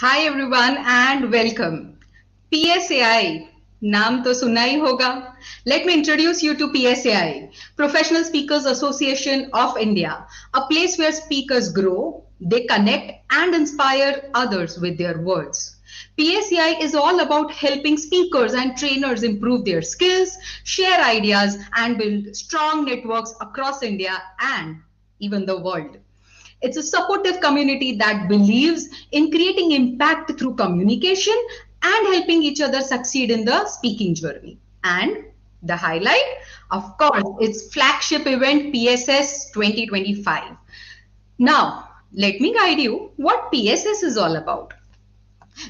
Hi everyone and welcome. PSAI, नाम तो सुना ही होगा. Let me introduce you to PSAI, Professional Speakers Association of India, a place where speakers grow, they connect and inspire others with their words. PSAI is all about helping speakers and trainers improve their skills, share ideas, and build strong networks across India and even the world. It's a supportive community that believes in creating impact through communication and helping each other succeed in the speaking journey. And the highlight, of course, its flagship event PSS 2025. Now, let me guide you what PSS is all about.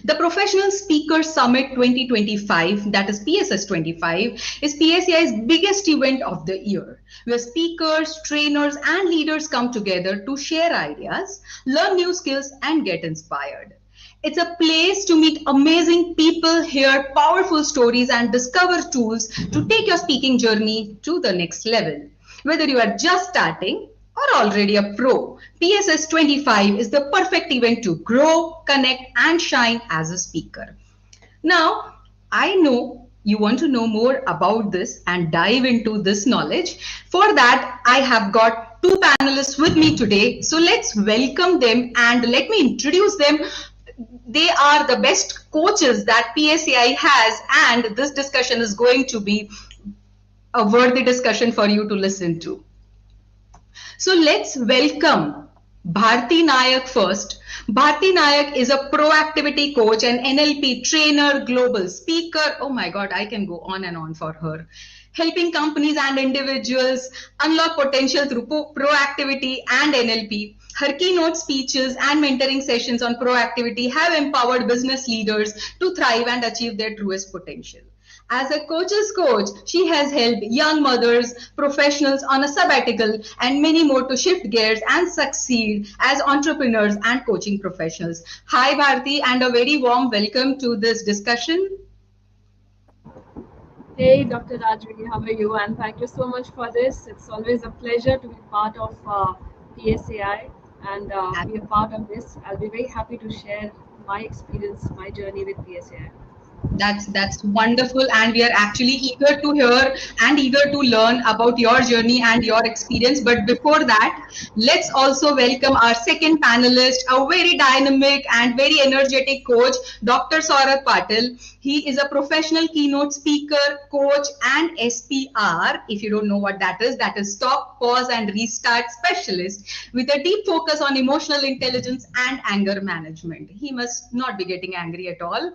The Professional Speaker Summit 2025, that is PSS 25, is PSAI's biggest event of the year, where speakers, trainers, and leaders come together to share ideas, learn new skills, and get inspired. It's a place to meet amazing people, hear powerful stories, and discover tools to take your speaking journey to the next level. Whether you are just starting or already a pro, PSS 25 is the perfect event to grow, connect, and shine as a speaker. Now, I know you want to know more about this and dive into this knowledge. For that, I have got two panelists with me today. So let's welcome them and let me introduce them. They are the best coaches that PSAI has, and this discussion is going to be a worthy discussion for you to listen to. So let's welcome Bharti Naik first. Bharti Naik is a proactivity coach, an NLP trainer, global speaker. Oh my God, I can go on and on for her. Helping companies and individuals unlock potential through proactivity and NLP. Her keynote speeches and mentoring sessions on proactivity have empowered business leaders to thrive and achieve their truest potential. As a coach's coach, she has helped young mothers, professionals on a sabbatical, and many more to shift gears and succeed as entrepreneurs and coaching professionals. Hi, Bharti, and a very warm welcome to this discussion. Hey, Dr. Rajvee, how are you? And thank you so much for this. It's always a pleasure to be part of PSAI and be a part of this. I'll be very happy to share my experience, my journey with PSAI. That's wonderful, and we are actually eager to hear and eager to learn about your journey and your experience. But before that, let's also welcome our second panelist, a very dynamic and very energetic coach, Dr. Saurabh Patil. He is a professional keynote speaker, coach, and SPR. If you don't know what that is stop, pause, and restart specialist with a deep focus on emotional intelligence and anger management. He must not be getting angry at all.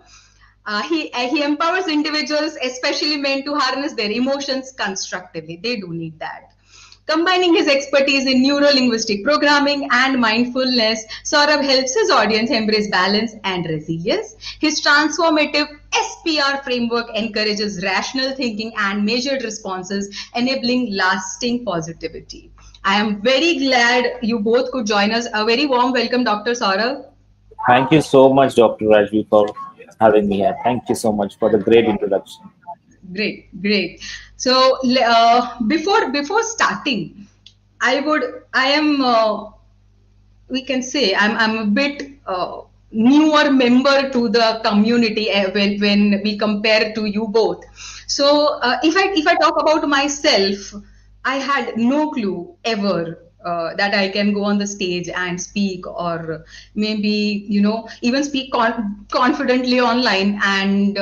He empowers individuals, especially men, to harness their emotions constructively. They do need that. Combining his expertise in neuro-linguistic programming and mindfulness, Saurabh helps his audience embrace balance and resilience. His transformative SPR framework encourages rational thinking and measured responses, enabling lasting positivity. I am very glad you both could join us. A very warm welcome, Dr. Saurabh. Thank you so much, Dr. Rajvee, for having me here. Thank you so much for the great introduction. Great. So before starting, we can say I'm a bit newer member to the community when we compare to you both. So if I talk about myself, I had no clue ever that I can go on the stage and speak, or maybe even speak confidently online. And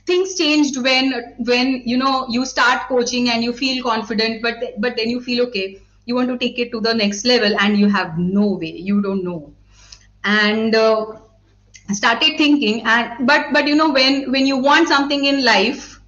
things changed when you start coaching and you feel confident, but then you feel okay, you want to take it to the next level and you have no way, you don't know. And started thinking, and but when you want something in life,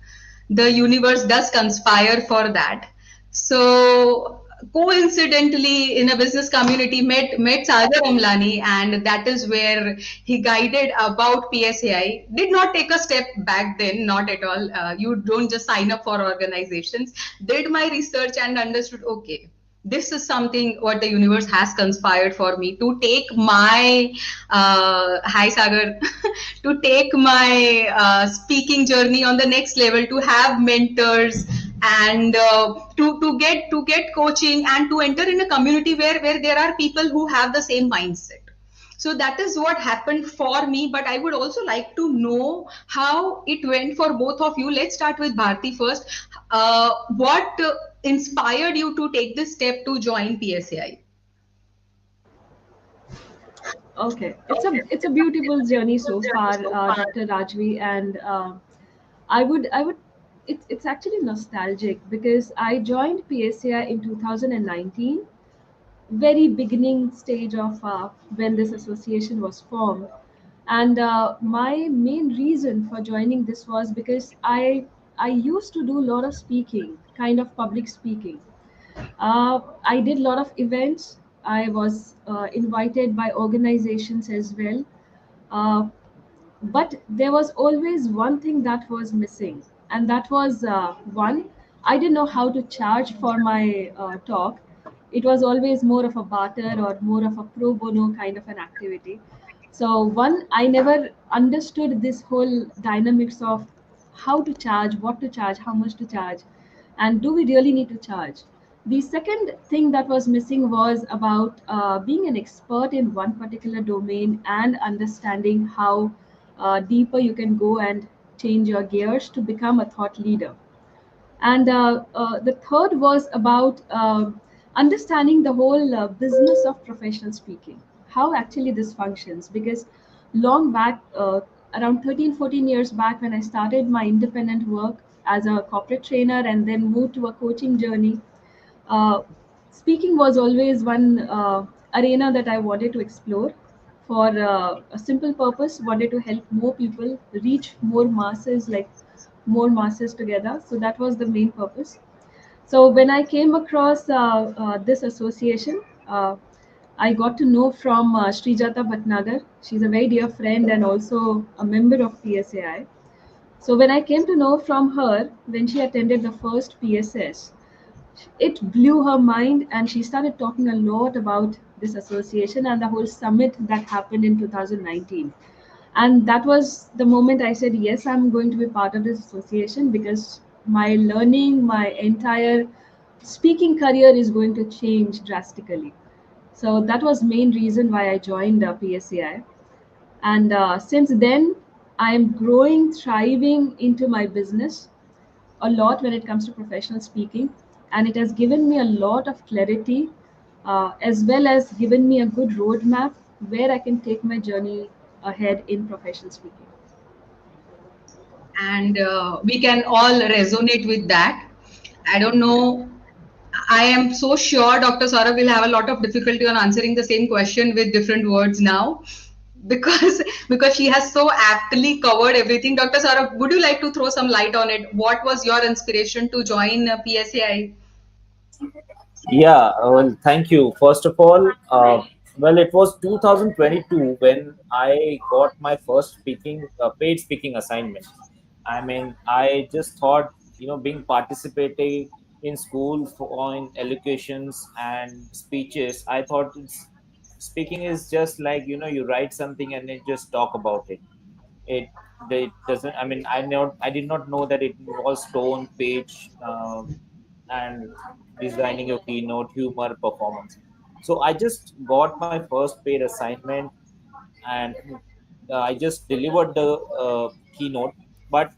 the universe does conspire for that. So coincidentally, in a business community, met Sagar Amlani, and that is where he guided about PSAI. Did not take a step back then, not at all. You don't just sign up for organizations. Did my research and understood, okay, this is something what the universe has conspired for me to take my hi Sagar to take my speaking journey on the next level, to have mentors, and to get coaching, and to enter in a community where there are people who have the same mindset. So that is what happened for me, but I would also like to know how it went for both of you. Let's start with Bharti first. What inspired you to take this step to join PSAI? Okay, it's a beautiful journey so far, Dr. Rajvi, and I would it's actually nostalgic because I joined PSAI in 2019, very beginning stage of when this association was formed, and my main reason for joining this was because I used to do a lot of speaking, kind of public speaking. I did a lot of events. I was invited by organizations as well. Uh, but there was always one thing that was missing, and that was one, I didn't know how to charge for my talk. It was always more of a barter or more of a pro bono kind of an activity. So one, I never understood this whole dynamics of how to charge, what to charge, how much to charge, and do we really need to charge. The second thing that was missing was about being an expert in one particular domain and understanding how deeper you can go and change your gears to become a thought leader. And the third was about understanding the whole business of professional speaking, how actually this functions. Because long back, around 13, 14 years back, when I started my independent work as a corporate trainer and then moved to a coaching journey, uh, speaking was always one arena that I wanted to explore for a simple purpose, wanted to help more people reach more masses, like more masses together. So that was the main purpose. So when I came across this association, I got to know from Srijata Bhatnagar. She's a very dear friend and also a member of PSAI. So when I came to know from her when she attended the first PSS, it blew her mind, and she started talking a lot about this association and the whole summit that happened in 2019. And that was the moment I said, yes, I'm going to be part of this association, because my learning, my entire speaking career is going to change drastically. So that was main reason why I joined PSCI. And since then, I'm growing, thriving into my business a lot when it comes to professional speaking, and it has given me a lot of clarity, as well as given me a good roadmap where I can take my journey ahead in professional speaking. And we can all resonate with that. I don't know. I am so sure Dr. Saurabh will have a lot of difficulty on answering the same question with different words now, because because she has so aptly covered everything. Dr. Saurabh, would you like to throw some light on it? What was your inspiration to join PSAI? Yeah, well, thank you. First of all, well, it was 2022 when I got my first paid speaking assignment. I mean, I just thought, being participating in school for in elocutions and speeches, I thought speaking is just like, you write something and then just talk about it. It it doesn't. I mean, I did not know that it involves tone, pitch, and designing your keynote, humor, performance. So I just got my first paid assignment, and I just delivered the keynote. But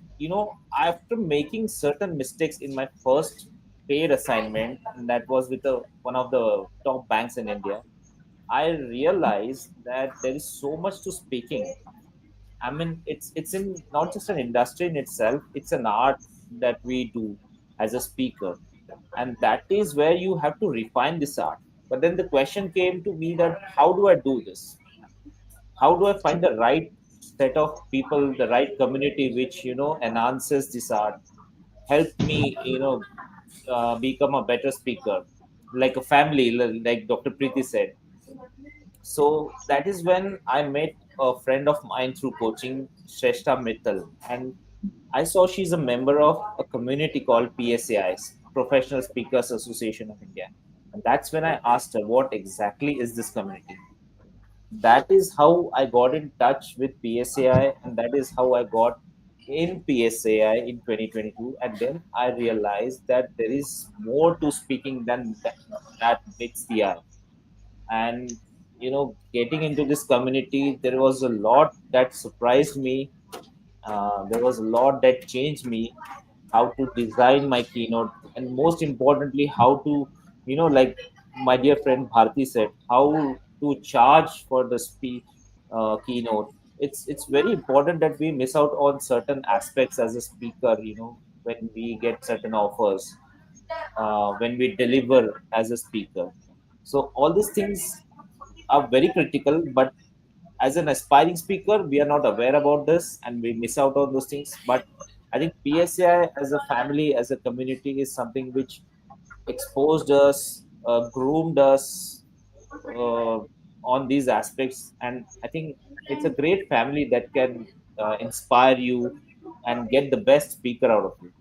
after making certain mistakes in my first paid assignment, and that was with one of the top banks in India, I realized that there is so much to speaking. I mean, it's in not just an industry in itself; it's an art that we do as a speaker, and that is where you have to refine this art. But then the question came to me that how do I do this? How do I find the right set of people, the right community which enhances this art, help me become a better speaker, like a family, like Dr. Preeti said. So that is when I met a friend of mine through coaching, Shrestha Mittal, and I saw she's a member of a community called PSAI, Professional Speakers Association of India. And that's when I asked her, what exactly is this community? That is how I got in touch with PSAI, and that is how I got in PSAI in 2022. And then I realized that there is more to speaking than that meets the eye. And getting into this community, there was a lot that surprised me. There was a lot that changed me, how to design my keynote, and most importantly, how to, like my dear friend Bharti said, how to charge for the speech keynote. It's very important that we miss out on certain aspects as a speaker. When we get certain offers, when we deliver as a speaker. So all these things are very critical, but as an aspiring speaker, we are not aware about this and we miss out on those things. But I think PSAI as a family, as a community, is something which exposed us, groomed us uh, on these aspects. And I think it's a great family that can inspire you and get the best speaker out of you.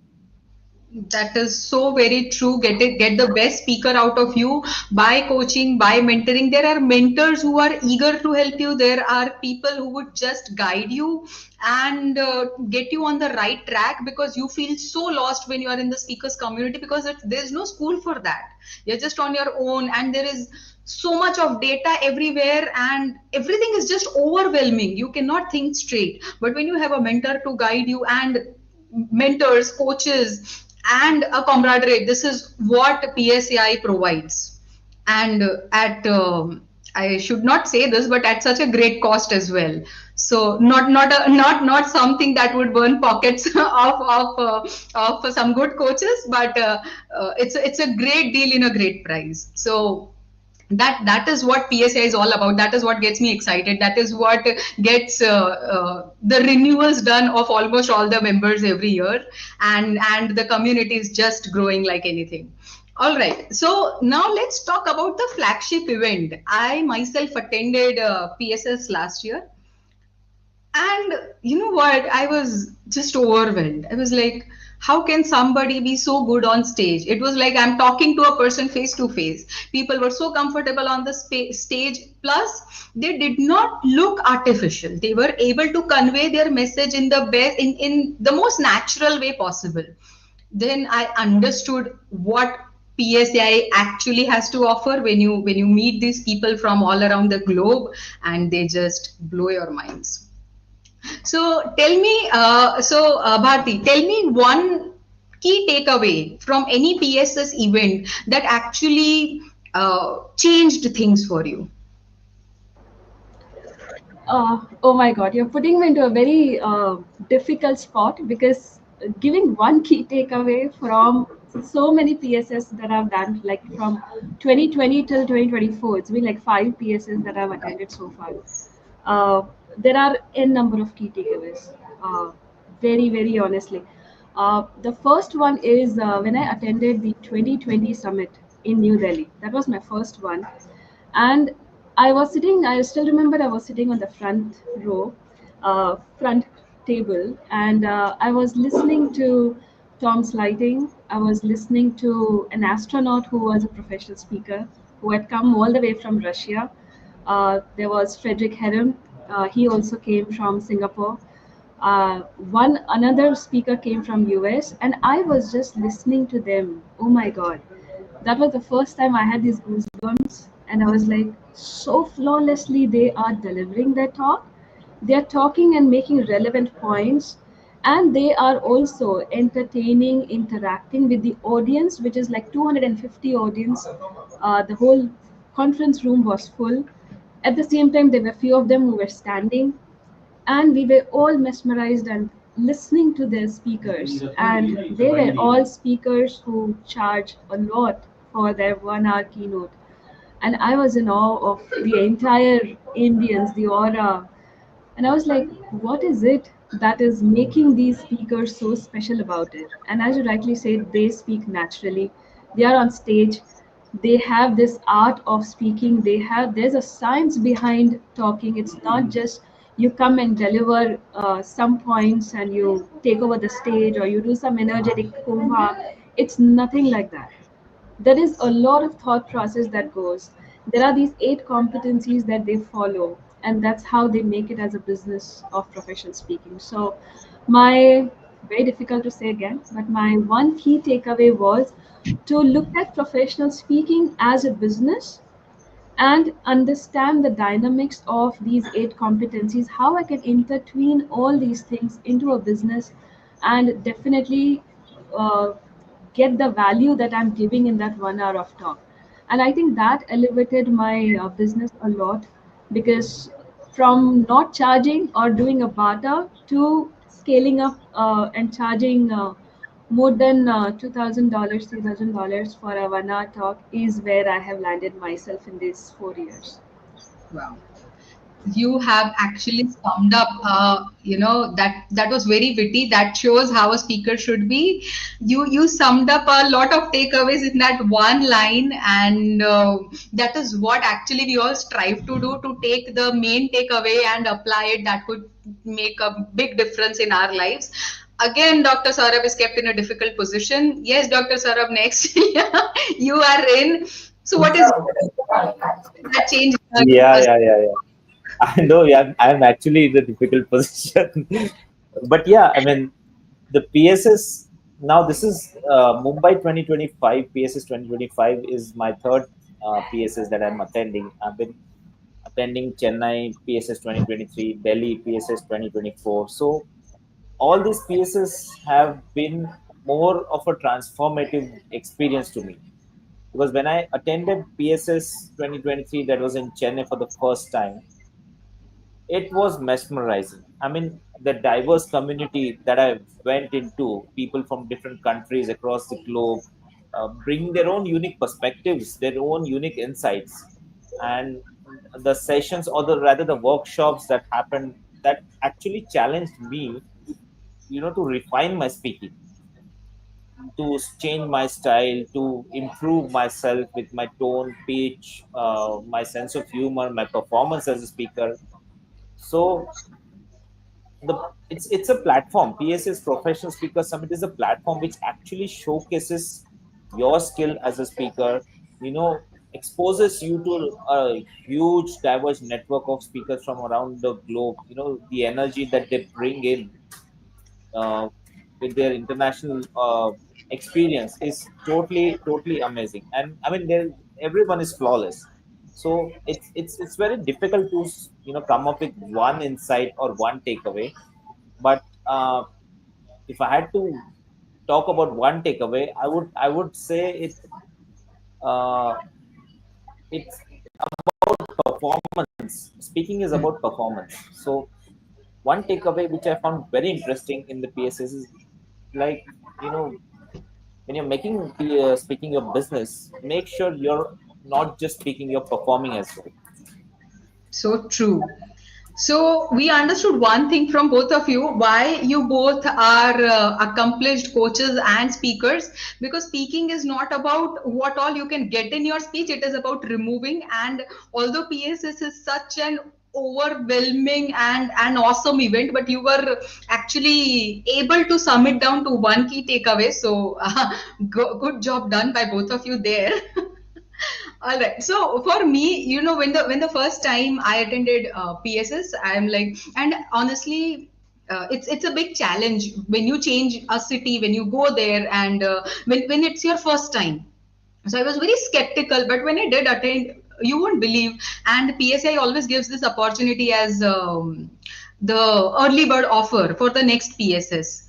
That is so very true. Get the best speaker out of you by coaching, by mentoring. There are mentors who are eager to help you. There are people who would just guide you and get you on the right track, because you feel so lost when you are in the speakers community, because there's no school for that. You're just on your own, and there is so much of data everywhere, and everything is just overwhelming. You cannot think straight. But when you have a mentor to guide you, and mentors, coaches, and a camaraderie. This is what PSAI provides. And at I should not say this, but at such a great cost as well. So not something that would burn pockets of some good coaches, but it's a great deal in a great price. So that is what PSA is all about. That is what gets me excited. That is what gets the renewals done of almost all the members every year, and the community is just growing like anything. All right, so now let's talk about the flagship event. I myself attended PSS last year, and you know what? I was just overwhelmed. I was like, how can somebody be so good on stage? It was like I'm talking to a person face to face. People were so comfortable on the stage. Plus, they did not look artificial. They were able to convey their message in the best, in the most natural way possible. Then I understood what PSI actually has to offer when you meet these people from all around the globe, and they just blow your minds. So tell me, Bharti, tell me one key takeaway from any PSS event that actually changed things for you. Oh my God, you're putting me into a very difficult spot, because giving one key takeaway from so many PSS that I've done, like from 2020 till 2024, it's been like 5 PSS that I've attended so far. There are n number of key takeaways. Very honestly, the first one is when I attended the 2020 summit in New Delhi. That was my first one, and I still remember I was sitting on the front row, front table, and I was listening to Tom Slighting. I was listening to an astronaut who was a professional speaker who had come all the way from Russia. There was Frederick Heron. He also came from Singapore. One another speaker came from US, and I was just listening to them. Oh my God, that was the first time I had these goosebumps, and I was like, so flawlessly they are delivering their talk. They are talking and making relevant points, and they are also entertaining, interacting with the audience, which is like 250 audience. The whole conference room was full. At the same time, there were few of them who were standing, and we were all mesmerized and listening to their speakers, and they were all speakers who charge a lot for their 1 hour keynote. And I was in awe of the entire Indians, the aura. And I was like, what is it that is making these speakers so special about it? And as you rightly said, they speak naturally. They are on stage. They have this art of speaking. There's a science behind talking. It's not just you come and deliver some points and you take over the stage, or you do some energetic kumbha. It's nothing like that. There is a lot of thought process that goes. There are these 8 competencies that they follow, and that's how they make it as a business of professional speaking. So my, very difficult to say again, but my one key takeaway was to look at professional speaking as a business and understand the dynamics of these 8 competencies, how I can intertwine all these things into a business, and definitely uh, get the value that I'm giving in that 1 hour of talk. And I think that elevated my business a lot, because from not charging or doing a barter to scaling up and charging more than $2,000, $3,000 for a 1 hour talk is where I have landed myself in these 4 years. Wow. You have actually summed up, that was very witty. That shows how a speaker should be. You summed up a lot of takeaways in that one line, and that is what actually we all strive to do, to take the main takeaway and apply it. That could make a big difference in our lives. Again, Dr. Saurabh is kept in a difficult position. Yes, Dr. Saurabh, next. You are in. So what is that change? Yeah, yeah, yeah, yeah. I know, yeah, I'm actually in a difficult position. But yeah, I mean, the PSS, now this is Mumbai 2025, PSS 2025 is my third PSS that I'm attending. I've been attending Chennai PSS 2023, Delhi PSS 2024. So all these PSS have been more of a transformative experience to me, because when I attended PSS 2023, that was in Chennai for the first time, it was mesmerizing. I mean, the diverse community that I went into, people from different countries across the globe, bringing their own unique perspectives, their own unique insights, and the sessions, or the rather the workshops that happened, that actually challenged me, to refine my speaking, to change my style, to improve myself with my tone, pitch, my sense of humor, my performance as a speaker. So the it's a platform. PSS Professional Speaker Summit is a platform which actually showcases your skill as a speaker. You know, exposes you to a huge, diverse network of speakers from around the globe. You know, the energy that they bring in uh, with their international experience is totally amazing. And I mean, everyone is flawless. So it's very difficult to come up with one insight or one takeaway. But if I had to talk about one takeaway, I would say uh, it's performance. Speaking is about performance. So one takeaway which I found very interesting in the PSS is, like, when you're making speaking your business, make sure you're not just speaking, you're performing as well. So true. So we understood one thing from both of you, why you both are accomplished coaches and speakers, because speaking is not about what all you can get in your speech, it is about removing. And although PSS is such an overwhelming and an awesome event, but you were actually able to sum it down to one key takeaway. So good job done by both of you there. All right. So for me, when the first time I attended PSS, I'm like, and honestly, it's a big challenge when you change a city, when you go there, and when it's your first time. So I was very skeptical, but when I did attend, you won't believe. And PSI always gives this opportunity as the early bird offer for the next PSS.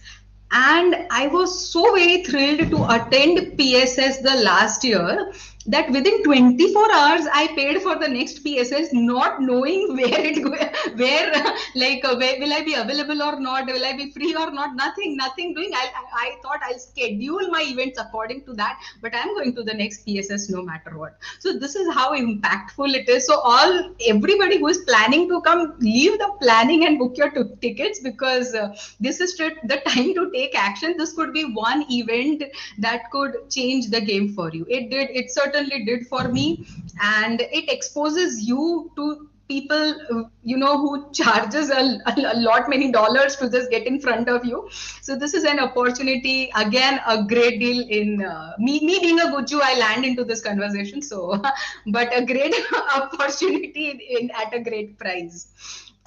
And I was so very thrilled to attend PSS the last year that within 24 hours I paid for the next PSS, not knowing where will I be available or not, will I be free or not, nothing doing. I thought I'll schedule my events according to that, but I'm going to the next PSS no matter what. So this is how impactful it is. So everybody who is planning to come, leave the planning and book your tickets, because this is the time to take action. This could be one event that could change the game for you. It certainly did for me. And it exposes you to people, who charges a lot many dollars to just get in front of you. So this is an opportunity, again, a great deal. In me being a guju, I land into this conversation. So but a great opportunity at a great price.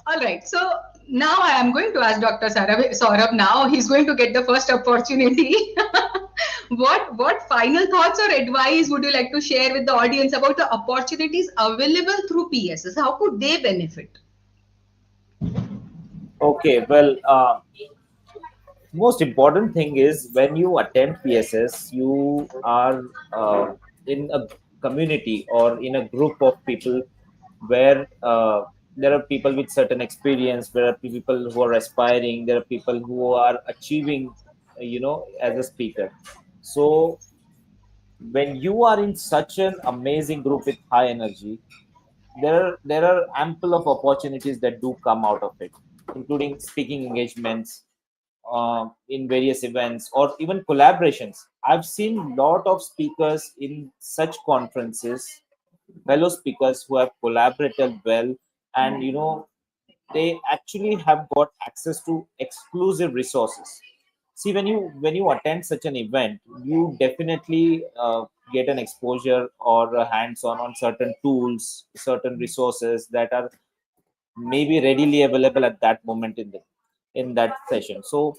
All right. So now I am going to ask Dr. Saurabh. Now he's going to get the first opportunity. What final thoughts or advice would you like to share with the audience about the opportunities available through PSS? How could they benefit? Okay, well, most important thing is, when you attend PSS, you are in a community or in a group of people where there are people with certain experience, there are people who are aspiring, there are people who are achieving, as a speaker. So when you are in such an amazing group with high energy, there are ample of opportunities that do come out of it, including speaking engagements in various events or even collaborations. I've seen lot of speakers in such conferences, fellow speakers who have collaborated well, and they actually have got access to exclusive resources. See, when you attend such an event, you definitely get an exposure or a hands-on certain tools, certain resources that are maybe readily available at that moment in that session. So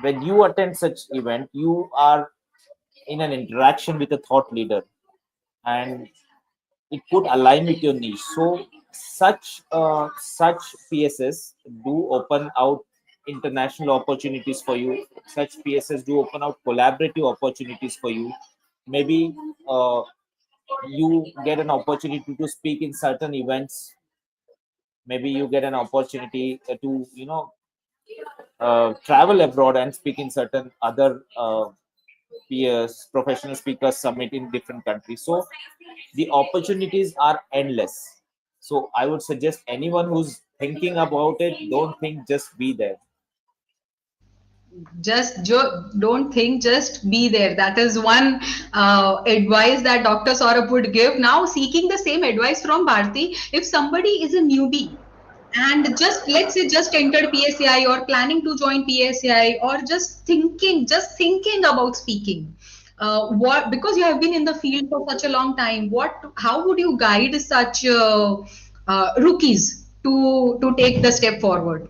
when you attend such event, you are in an interaction with a thought leader, and it could align with your niche. So such PSS do open out international opportunities for you. Such PSS do open out collaborative opportunities for you. Maybe you get an opportunity to speak in certain events. Maybe you get an opportunity to travel abroad and speak in certain other peers, professional speakers summit in different countries. So the opportunities are endless. So I would suggest anyone who's thinking about it, don't think, just be there. Don't think, just be there. That is one advice that Dr. Saurabh would give. Now, seeking the same advice from Bharti, if somebody is a newbie and just let's say just entered PSAI or planning to join PSAI or just thinking about speaking, what, because you have been in the field for such a long time, how would you guide such rookies to take the step forward?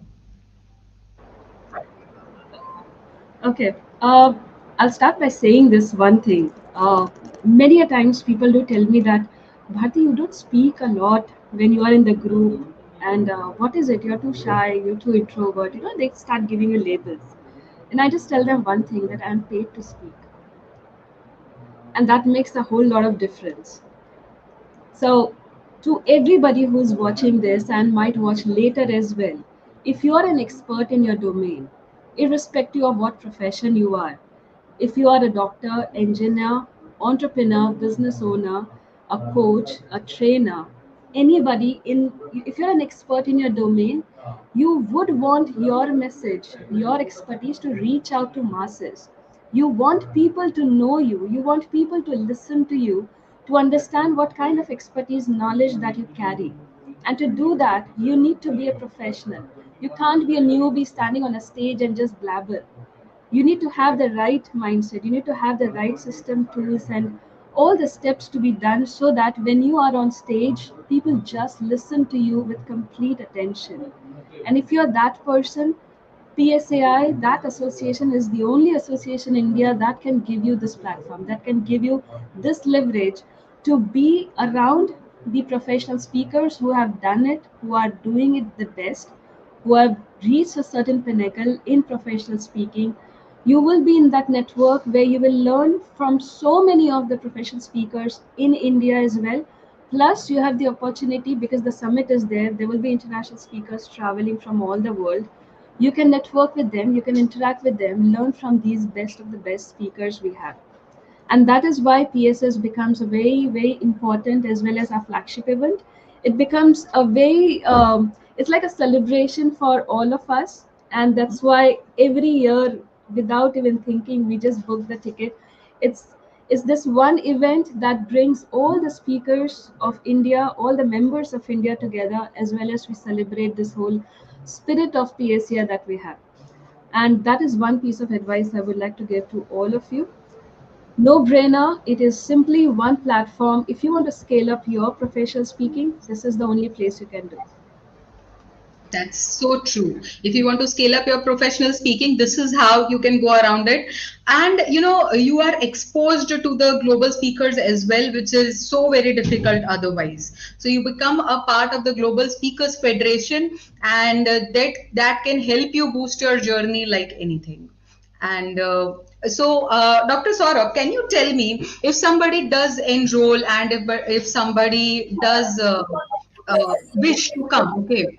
Okay. I'll start by saying this one thing. Many a times people do tell me that, Bharti, you don't speak a lot when you are in the group. And what is it? You're too shy, you're too introvert. They start giving you labels. And I just tell them one thing, that I'm paid to speak. And that makes a whole lot of difference. So, to everybody who's watching this and might watch later as well, if you are an expert in your domain, irrespective of what profession you are, if you are a doctor, engineer, entrepreneur, business owner, a coach, a trainer, anybody in, if you're an expert in your domain, you would want your message, your expertise to reach out to masses. You want people to know you, you want people to listen to you, to understand what kind of expertise, knowledge that you carry. And to do that, you need to be a professional. You can't be a newbie standing on a stage and just blabber. You need to have the right mindset, you need to have the right system, tools, and all the steps to be done, so that when you are on stage, people just listen to you with complete attention. And if you're that person, PSAI, that association is the only association in India that can give you this platform, that can give you this leverage to be around the professional speakers who have done it, who are doing it the best, who have reached a certain pinnacle in professional speaking. You will be in that network where you will learn from so many of the professional speakers in India as well. Plus, you have the opportunity, because the summit is there will be international speakers traveling from all the world. You can network with them, you can interact with them, learn from these best of the best speakers we have. And that is why PSS becomes a very, very important, as well as our flagship event. It becomes a very, it's like a celebration for all of us. And that's why every year, without even thinking, we just book the ticket. It's this one event that brings all the speakers of India, all the members of India together, as well as we celebrate this whole spirit of PSA that we have. And that is one piece of advice I would like to give to all of you. No brainer. It is simply one platform. If you want to scale up your professional speaking, this is the only place you can do. That's so true. If you want to scale up your professional speaking, this is how you can go around it. And you are exposed to the global speakers as well, which is so very difficult otherwise. So you become a part of the Global Speakers Federation, and that can help you boost your journey like anything. And So, Dr. Saurabh, can you tell me if somebody does enroll and if somebody does wish to come, okay?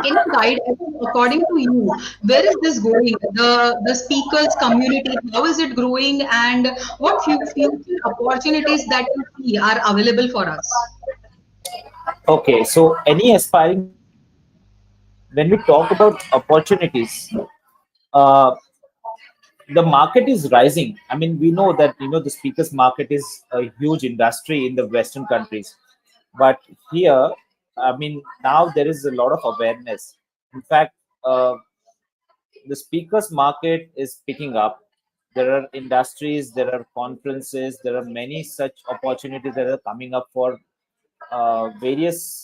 Can you guide us according to you? Where is this going? The speakers community, how is it growing, and what future opportunities that you see are available for us? Okay, so any aspiring speaker, when we talk about opportunities, uh, the market is rising. I mean, we know that the speakers market is a huge industry in the Western countries, but here, I mean, now there is a lot of awareness. In fact, the speakers market is picking up. There are industries, there are conferences, there are many such opportunities that are coming up for various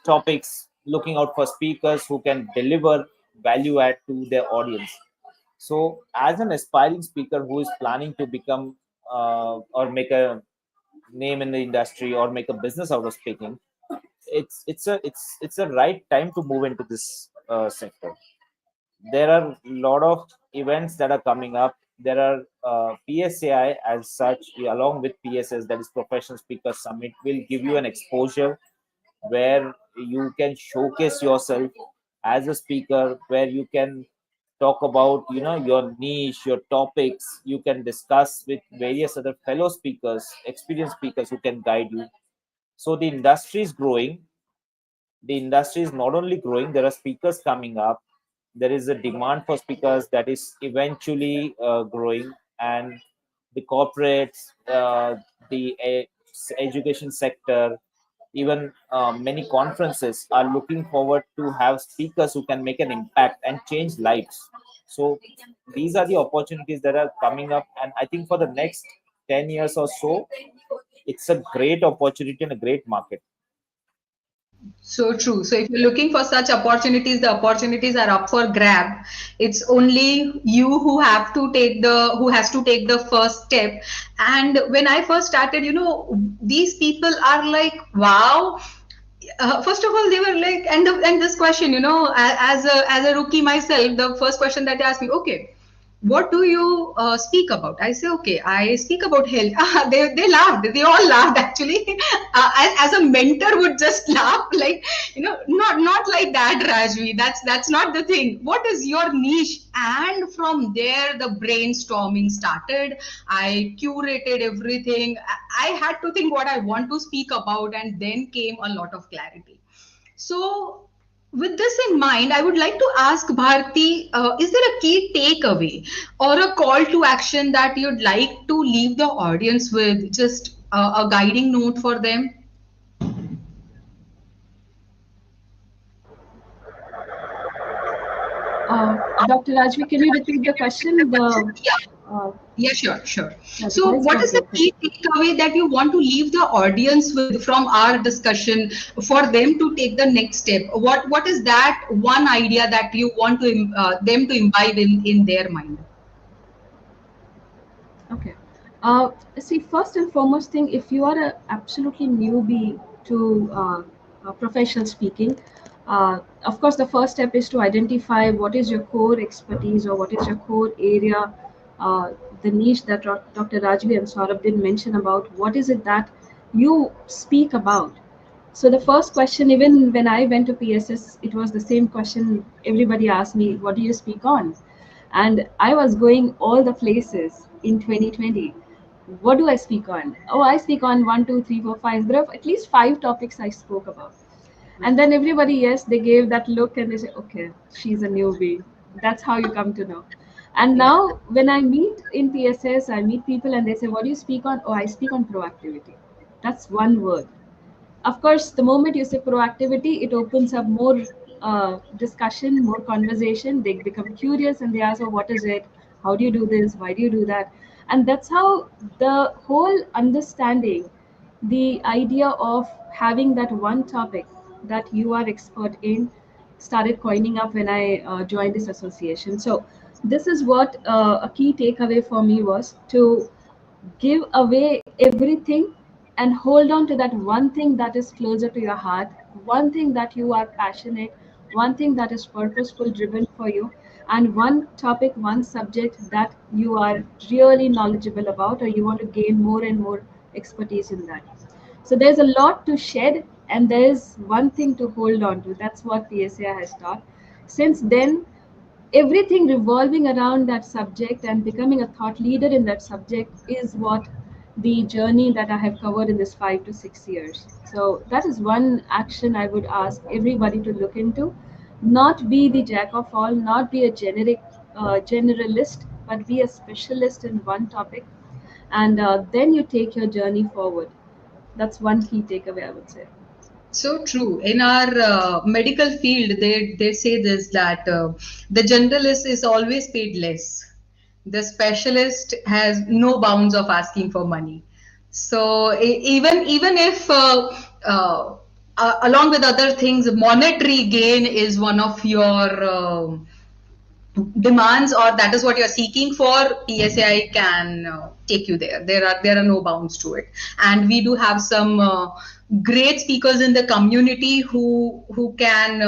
topics, looking out for speakers who can deliver value add to their audience. So, as an aspiring speaker who is planning to become or make a name in the industry or make a business out of speaking, it's a right time to move into this sector. There are a lot of events that are coming up. There are PSAI as such, along with PSS, that is Professional Speaker Summit, will give you an exposure where you can showcase yourself as a speaker, where you can talk about your niche, your topics. You can discuss with various other fellow speakers, experienced speakers who can guide you. So the industry is growing. The industry is not only growing, there are speakers coming up. There is a demand for speakers that is eventually growing, and the corporates, the education sector, even many conferences are looking forward to have speakers who can make an impact and change lives. So these are the opportunities that are coming up, and I think for the next 10 years or so, it's a great opportunity and a great market. So true. So if you're looking for such opportunities, the opportunities are up for grab. It's only you who has to take the first step. And when I first started, these people are like, wow. First of all, they were like, and this question, as a rookie myself, the first question that they asked me, okay, what do you speak about? I say, okay, I speak about health. They laughed. They all laughed actually. As a mentor would just laugh, like, not like that, Rajvi. That's not the thing. What is your niche? And from there, the brainstorming started. I curated everything. I had to think what I want to speak about, and then came a lot of clarity. So, with this in mind, I would like to ask Bharti, is there a key takeaway or a call to action that you'd like to leave the audience with, just a guiding note for them? Dr. Rajvi, can you repeat the question? Uh, Yeah, sure, sure. yeah, the So, voice what got is the broken. key takeaway that you want to leave the audience with from our discussion for them to take the next step? What is that one idea that you want to them to imbibe in their mind? Okay. See, first and foremost thing, if you are a absolutely newbie to professional speaking, of course, the first step is to identify what is your core expertise or what is your core area, the niche that Dr. Rajvi and Saurabh did mention about. What is it that you speak about? So the first question, even when I went to PSS, it was the same question everybody asked me, what do you speak on? And I was going all the places in 2020. What do I speak on? Oh, I speak on one, two, three, four, five. There are at least five topics I spoke about. And then everybody, yes, they gave that look and they say, okay, she's a newbie. That's how you come to know. And Yeah. now when I meet in PSS, I meet people and they say, what do you speak on? Oh, I speak on proactivity. That's one word. Of course, the moment you say proactivity, it opens up more discussion, more conversation. They become curious and they ask, oh, what is it? How do you do this? Why do you do that? And that's how the whole understanding, the idea of having that one topic that you are expert in started coining up when I joined this association. So this is what a key takeaway for me was to give away everything and hold on to that one thing that is closer to your heart, one thing that you are passionate, one thing that is purposeful driven for you, and one topic, one subject that you are really knowledgeable about, or you want to gain more and more expertise in that. So there's a lot to shed, and there's one thing to hold on to. That's what PSA has taught. Since then, everything revolving around that subject and becoming a thought leader in that subject is what the journey that I have covered in this 5 to 6 years. So that is one action I would ask everybody to look into. Not be the jack of all, not be a generic generalist, but be a specialist in one topic, and then you take your journey forward. That's one key takeaway, I would say. So true. In our medical field, they say this that the generalist is always paid less. The specialist has no bounds of asking for money. So even if along with other things, monetary gain is one of your demands, or that is what you're seeking for, PSAI can take you there. There are no bounds to it, and we do have some great speakers in the community who can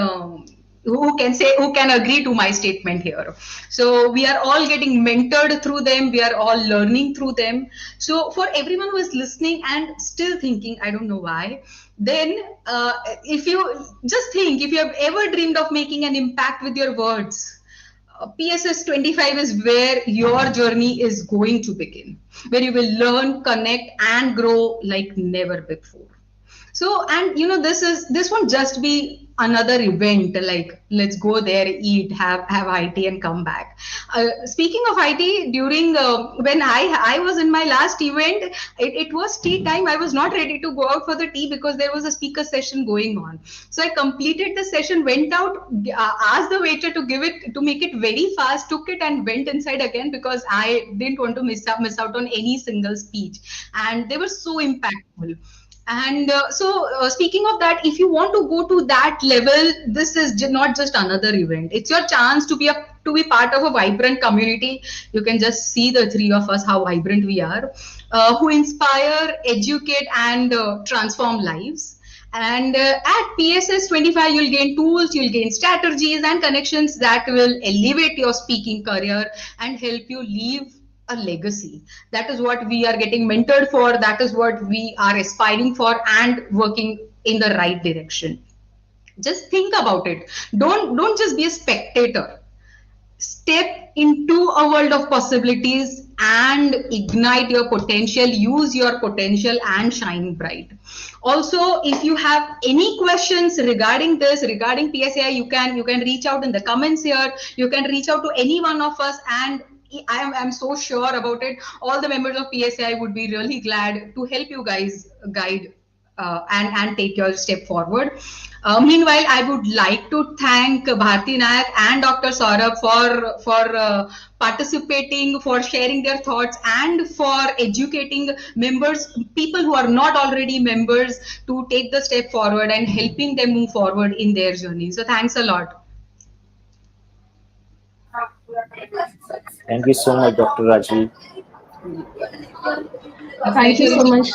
agree to my statement here. So we are all getting mentored through them. We are all learning through them. So for everyone who is listening and still thinking, I don't know why, then if you just think, if you have ever dreamed of making an impact with your words, PSS25 is where your journey is going to begin, where you will learn, connect, and grow like never before. So, and this won't just be another event like let's go there, eat, have IT, and come back. Speaking of IT, during when I was in my last event, it was tea time. I was not ready to go out for the tea because there was a speaker session going on. So I completed the session, went out, asked the waiter to make it very fast, took it and went inside again because I didn't want to miss out on any single speech, and they were so impactful. And speaking of that, if you want to go to that level, this is not just another event. It's your chance to be part of a vibrant community. You can just see the three of us, how vibrant we are, who inspire, educate, and transform lives. And at PSS25, you'll gain tools, you'll gain strategies and connections that will elevate your speaking career and help you leave a legacy. That is what we are getting mentored for. That is what we are aspiring for and working in the right direction. Just think about it. Don't just be a spectator. Step into a world of possibilities and ignite your potential. Use your potential and shine bright. Also, if you have any questions regarding this, regarding PSAI, you can reach out in the comments here. You can reach out to any one of us, and I'm so sure about it. All the members of PSAI would be really glad to help you guys guide and take your step forward. Meanwhile, I would like to thank Bharti Naik and Dr. Saurabh for participating, for sharing their thoughts, and for educating members, people who are not already members, to take the step forward and helping them move forward in their journey. So thanks a lot. Thank you so much, Dr. Rajvee. Thank you so much,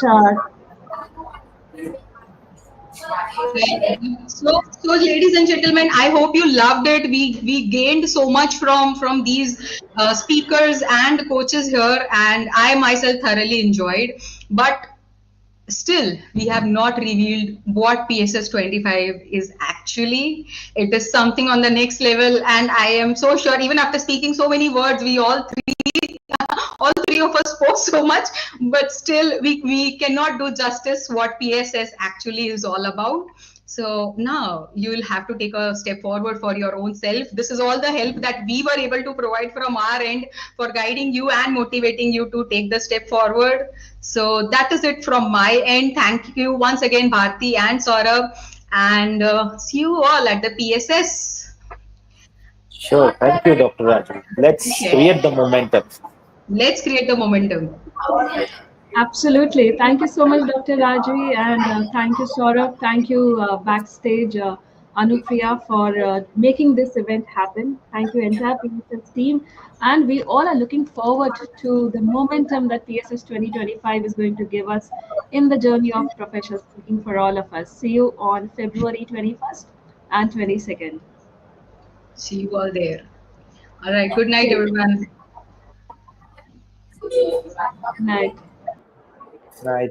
So, ladies and gentlemen, I hope you loved it. We gained so much from these speakers and coaches here, and I myself thoroughly enjoyed. But still, we have not revealed what PSS25 is actually. It is something on the next level, and I am so sure, even after speaking so many words, we all three of us spoke so much, but still we cannot do justice what PSS actually is all about. So now you will have to take a step forward for your own self. This is all the help that we were able to provide from our end for guiding you and motivating you to take the step forward. So that is it from my end. Thank you once again, Bharti and Saurabh, and see you all at the PSS. Sure. Thank you, Dr. Raju. Let's create the momentum. Let's create the momentum. Absolutely. Thank you so much, Dr. Rajvi, and thank you, Saurabh. Thank you, backstage, Anupriya, for making this event happen. Thank you, entire PSS team. And we all are looking forward to the momentum that PSS 2025 is going to give us in the journey of professional speaking for all of us. See you on February 21st and 22nd. See you all there. All right. Good night, Okay. everyone. Night. Right.